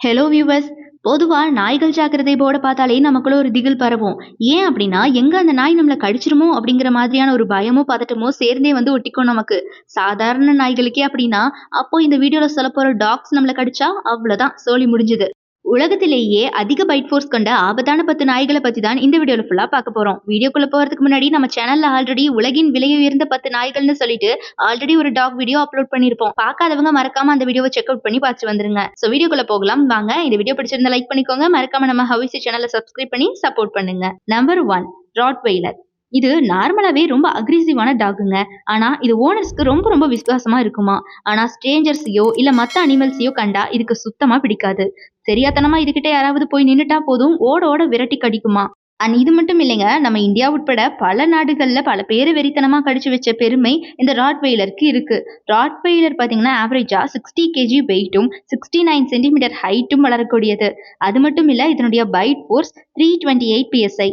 Hello viewers. பொதுவா நாய்கள் ஜாக்கிரதை போர்ட பார்த்தாலே நமக்குள்ள ஒரு திகில் பரவும். ஏன் அப்படின்னா, எங்க அந்த நாய் நம்மள கடிச்சிருமோ அப்படிங்கிற மாதிரியான ஒரு பயமோ, பதட்டமோ சேர்ந்தே வந்து ஒட்டிக்கும் நமக்கு. சாதாரண நாய்களுக்கே அப்படின்னா, அப்போ இந்த வீடியோல சொல்லப்போற டாக்ஸ் நம்மள கடிச்சா அவ்வளவுதான், சோலி முடிஞ்சுது. உலகத்திலேயே அதிக பைட் ஃபோர்ஸ் கொண்ட ஆபத்தான 10 நாய்களை பத்தி தான் இந்த வீடியோல ஃபுல்லா பார்க்க போறோம். வீடியோக்குள்ள போறதுக்கு முன்னாடி நம்ம சேனல்ல ஆல்ரெடி உலகின் விலை உயர்ந்த 10 நாய்கள்னு சொல்லிட்டு ஆல்ரெடி ஒரு டாக் வீடியோ அப்லோட் பண்ணிருப்போம். பார்க்காதவங்க மறக்காம அந்த வீடியோவை செக் அவுட் பண்ணி பார்த்து வந்துருங்க. சோ வீடியோக்குள்ள போகலாம் வாங்க. இந்த வீடியோ பிடிச்சிருந்தா லைக் பண்ணிக்கோங்க. மறக்காம நம்ம ஹவிசி சேனலை சப்ஸ்கிரைப் பண்ணி சப்போர்ட் பண்ணுங்க. Number 1 Rottweiler. இது நார்மலாவே ரொம்ப அக்ரெசிவான டாகுங்க. ஆனா இது ஓனர்ஸ்க்கு ரொம்ப ரொம்ப விசுவாசமா இருக்குமா. ஆனா ஸ்ட்ரேஞ்சர்ஸையோ இல்ல மத்த அனிமல்ஸையோ கண்டா இதுக்கு சுத்தமா பிடிக்காது. தெரியாதனமா இதுகிட்ட யாராவது போய் நின்னுட்டா போதும் ஓட ஓட விரட்டி கடிக்குமா. அண்ட் இது மட்டும் இல்லைங்க, நம்ம இந்தியா உட்பட பல நாடுகள்ல பல பேரு வெறித்தனமா கடிச்சு வச்ச பெருமை இந்த ராட்வெய்லருக்கு இருக்கு. ராட்வெய்லர் பாத்தீங்கன்னா ஆவரேஜா 60 kg வெயிட்டும் 69 சென்டிமீட்டர் ஹைட்டும் வளரக்கூடியது. அது மட்டும் இல்ல, இதனுடைய byte force 328 psi.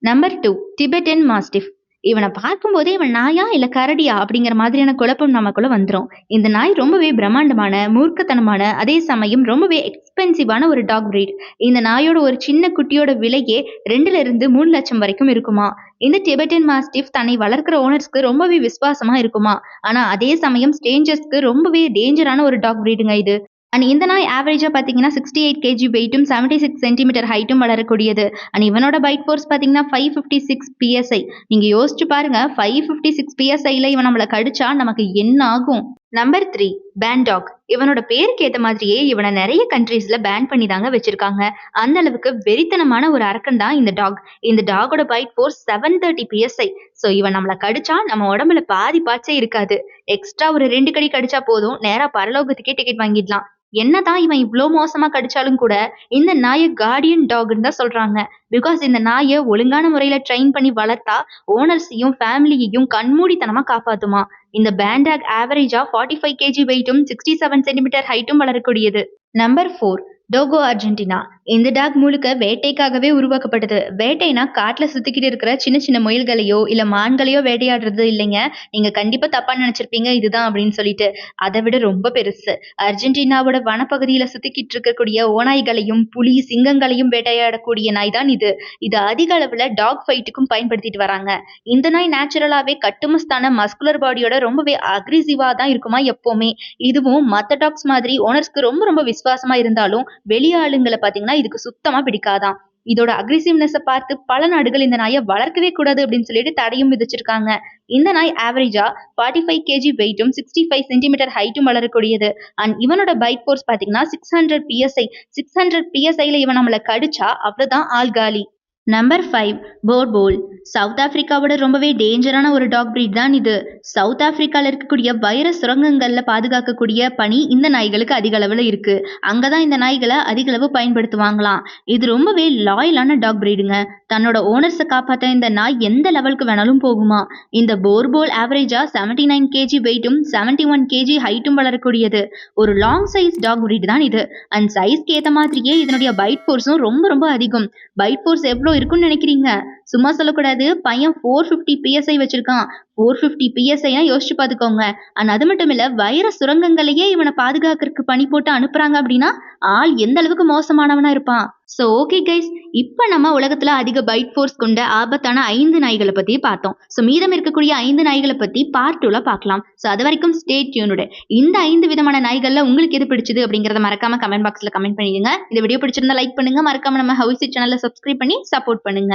Number 2 Tibetan mastiff. இவனை பார்க்கும்போதே இவன் நாயா இல்ல கரடியா அப்படிங்கிற மாதிரியான குழப்பம் நமக்குள்ள வந்துடும். இந்த நாய் ரொம்பவே பிரம்மாண்டமான, மூர்க்கத்தனமான, அதே சமயம் ரொம்பவே எக்ஸ்பென்சிவான ஒரு டாக் பிரீட். இந்த நாயோட ஒரு சின்ன குட்டியோட விலையே 2ல இருந்து 3 லட்சம் வரைக்கும் இருக்குமா. இந்த டிபெட்டன் மாஸ்டிஃப் தன்னை வளர்க்கிற ஓனர்ஸ்க்கு ரொம்பவே விசுவாசமா இருக்குமா. ஆனா அதே சமயம் ஸ்ட்ரேஞ்சர்ஸ்க்கு ரொம்பவே டேஞ்சரான ஒரு டாக் பிரீடுங்க இது. அண்ட் இந்த நாய் ஆவரேஜா பாத்தீங்கன்னா 68 kg வெயிட்டும் 76 சென்டிமீட்டர் ஹைட்டும் வளரக்கூடியது. அண்ட் இவனோட பைட் ஃபோர்ஸ் பாத்தீங்கன்னா 556 psi. நீங்க யோசிச்சு பாருங்க, 556 psiல இவன் நம்மள கடிச்சா நமக்கு என்ன ஆகும். நம்பர் 3 பேன்டாக். இவனோட பேருக்கு ஏத்த மாதிரியே இவனை நிறைய கண்ட்ரீஸ்ல பேன் பண்ணி தாங்க வச்சிருக்காங்க. அந்த அளவுக்கு வெறித்தனமான ஒரு அரக்கன் தான் இந்த டாக். இந்த டாகோட பைட் ஃபோர்ஸ் 730 psi. சோ இவன் நம்மள கடிச்சா நம்ம உடம்புல பாதி பாச்சே இருக்காது. எக்ஸ்ட்ரா ஒரு 2 கடி கடிச்சா போதும், நேரா பரலோகத்துக்கே டிக்கெட் வாங்கிடலாம். என்னதான் இவன் இவ்ளோ மோசமா கடிச்சாலும் கூட இந்த நாயை கார்டியன் டாக்னு தான் சொல்றாங்க. பிகாஸ் இந்த நாயை ஒழுங்கான முறையில ட்ரெயின் பண்ணி வளர்த்தா ஓனர்ஸையும் ஃபேமிலியையும் கண்மூடித்தனமா காப்பாத்துமா. இந்த பேண்டாக் ஆவரேஜா 45 kg வெயிட்டும் 67 சென்டிமீட்டர் ஹைட்டும் வளரக்கூடியது. Number 4 Dogo Argentina. இந்த டாக் முழுக்க வேட்டைக்காகவே உருவாக்கப்பட்டது. வேட்டைனா காட்டுல சுத்திக்கிட்டு இருக்கிற சின்ன சின்ன முயல்களையோ இல்ல மான்களையோ வேட்டையாடுறது இல்லைங்க. நீங்க கண்டிப்பா தப்பா நினைச்சிருப்பீங்க இதுதான் அப்படின்னு சொல்லிட்டு. அதை விட ரொம்ப பெருசு. அர்ஜென்டினாவோட வனப்பகுதியில சுத்திக்கிட்டு இருக்கக்கூடிய ஓநாய்களையும் புலி சிங்கங்களையும் வேட்டையாடக்கூடிய நாய் தான் இது. இது அதிக அளவுல டாக் ஃபைட்டுக்கும் பயன்படுத்திட்டு வராங்க. இந்த நாய் நேச்சுரலாவே கட்டுமஸ்தான மஸ்குலர் பாடியோட ரொம்பவே அக்ரெசிவா தான் இருக்குமா எப்பவுமே. இதுவும் மத்த டாக்ஸ் மாதிரி ஓனர்ஸ்க்கு ரொம்ப ரொம்ப விசுவாசமா இருந்தாலும் வெளி ஆளுங்களை பாத்தீங்கன்னா இதுக்கு சுத்தமா பிடிக்காதான். இதோட அக்ரெசிவ்னஸ் பார்த்து பல நாடுகள் இந்த நாயை வளர்க்கவே கூடாது அப்படின்னு சொல்லிட்டு தடையும் விதிச்சிருக்காங்க. இந்த நாய் ஆவரேஜா 45 kg வெயிட்டும் 65 சென்டிமீட்டர் ஹைட்டும் வளரக்கூடியது. அண்ட் இவனோட பைட் ஃபோர்ஸ் பாத்தீங்கன்னா 600 psi. 600 psiல இவன் நம்மள கடிச்சா அவ்வளவுதான் ஆள் காலி. நம்பர் 5 போர்போல். சவுத் ஆப்பிரிக்காவோட ரொம்பவே டேஞ்சரான ஒரு டாக் பிரீட் தான் இது. சவுத் ஆப்பிரிக்கால இருக்கக்கூடிய வைரஸ் சுரங்கங்கள்ல பாதுகாக்கக்கூடிய பணி இந்த நாய்களுக்கு அதிக அளவுல இருக்கு. அங்கதான் இந்த நாய்களை அதிக அளவு பயன்படுத்துவாங்களாம். இது ரொம்பவே லாயலான டாக் பிரீடுங்க. தன்னோட ஓனர்ஸை காப்பாத்த இந்த நாய் எந்த லெவலுக்கு வேணாலும் போகுமா. இந்த போர்போல் ஆவரேஜா 79 kg வெயிட்டும் 71 kg ஹைட்டும் வளரக்கூடியது. ஒரு லாங் சைஸ் டாக் பிரீட் தான் இது. அண்ட் சைஸ்க்கு ஏத்த மாதிரியே இதனுடைய பைட் ஃபோர்ஸும் ரொம்ப ரொம்ப அதிகம். பைட் ஃபோர்ஸ் எவ்வளவு இருக்குன்னு நினைக்கிறீங்க? சும்மா சொல்லக்கூடாது, பையன் 450 psi வச்சிருக்கான். 450 psi யோசிச்சு பாத்துக்கோங்க. அண்ட் அது மட்டும் இல்ல, வைரஸ் சுரங்கங்களையே இவனை பாதுகாக்கிறதுக்கு பணி போட்டு அனுப்புறாங்க அப்படின்னா ஆள் எந்த அளவுக்கு மோசமானவனா இருப்பான். சோ ஓகே கைஸ், இப்ப நம்ம உலகத்துல அதிக பைட் ஃபோர்ஸ் கொண்ட ஆபத்தான 5 நாய்களை பத்தி பார்த்தோம். சோ மீதம் இருக்கக்கூடிய 5 நாய்களை பத்தி பார்ட் 2ல பார்க்கலாம். சோ அது வரைக்கும் ஸ்டே டியூன்டு. இந்த 5 விதமான நாய்கள்ல உங்களுக்கு எது பிடிச்சது அப்படிங்கறத மறக்காம கமெண்ட் பாக்ஸ்ல கமெண்ட் பண்ணிடுங்க. இந்த வீடியோ பிடிச்சிருந்தா லைக் பண்ணுங்க. மறக்காம நம்ம ஹவுசி சேனலை சப்ஸ்கிரைப் பண்ணி சப்போர்ட் பண்ணுங்க.